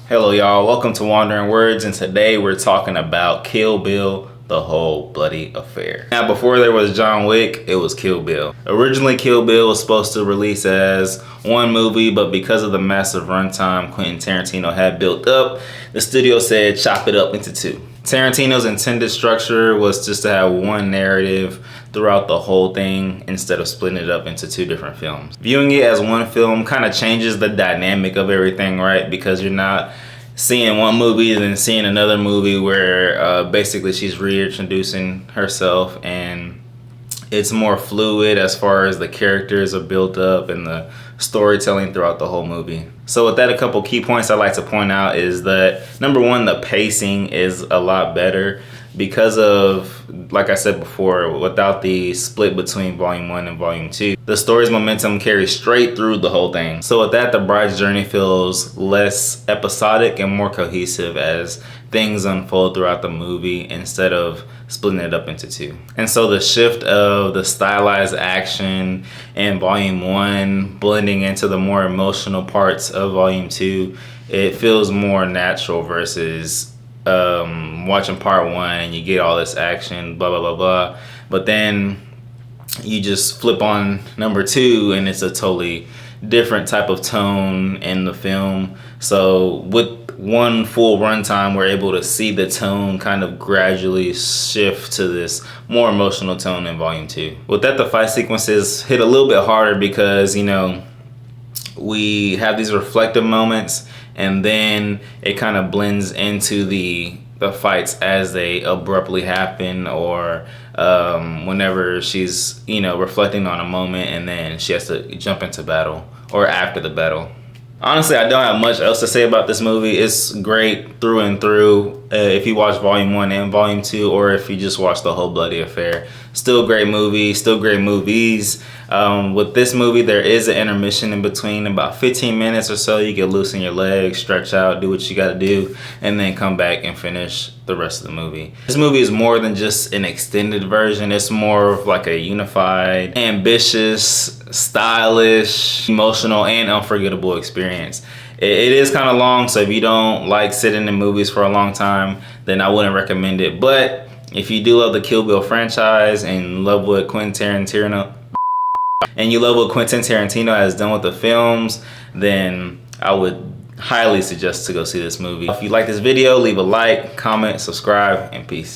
Hello y'all, welcome to Wandering Words, and today we're talking about Kill Bill, the whole bloody affair. Now before there was John Wick, it was Kill Bill. Originally Kill Bill was supposed to release as one movie, but because of the massive runtime Quentin Tarantino had built up, the studio said chop it up into two. Tarantino's intended structure was just to have one narrative throughout the whole thing instead of splitting it up into two different films. Viewing it as one film kind of changes the dynamic of everything, right? Because you're not seeing one movie and then seeing another movie where basically she's reintroducing herself, and it's more fluid as far as the characters are built up and the storytelling throughout the whole movie. So with that, a couple key points I'd like to point out is that number one, the pacing is a lot better because of, like I said before, without the split between volume 1 and volume 2, the story's momentum carries straight through the whole thing. So with that, the bride's journey feels less episodic and more cohesive as things unfold throughout the movie instead of splitting it up into two. And so the shift of the stylized action in volume 1 blending into the more emotional parts of volume 2, it feels more natural versus watching part 1 and you get all this action, blah blah blah blah, but then you just flip on number 2 and it's a totally different type of tone in the film. So with one full runtime, we're able to see the tone kind of gradually shift to this more emotional tone in volume 2. With that, the fight sequences hit a little bit harder because, you know, we have these reflective moments and then it kind of blends into the fights as they abruptly happen, or whenever she's, you know, reflecting on a moment and then she has to jump into battle or after the battle. Honestly, I don't have much else to say about this movie. It's great through and through. If you watch volume 1 and volume 2, or if you just watch the whole bloody affair, still a great movie, still great movies. With this movie, there is an intermission in between, about 15 minutes or so. You can loosen your legs, stretch out, do what you got to do, and then come back and finish the rest of the movie. This movie is more than just an extended version. It's more of like a unified, ambitious, stylish, emotional, and unforgettable experience. It is kind of long, so if you don't like sitting in movies for a long time, then I wouldn't recommend it. But if you do love the Kill Bill franchise and love what Quentin Tarantino has done with the films, then I would highly suggest to go see this movie. If you like this video, leave a like, comment, subscribe, and peace.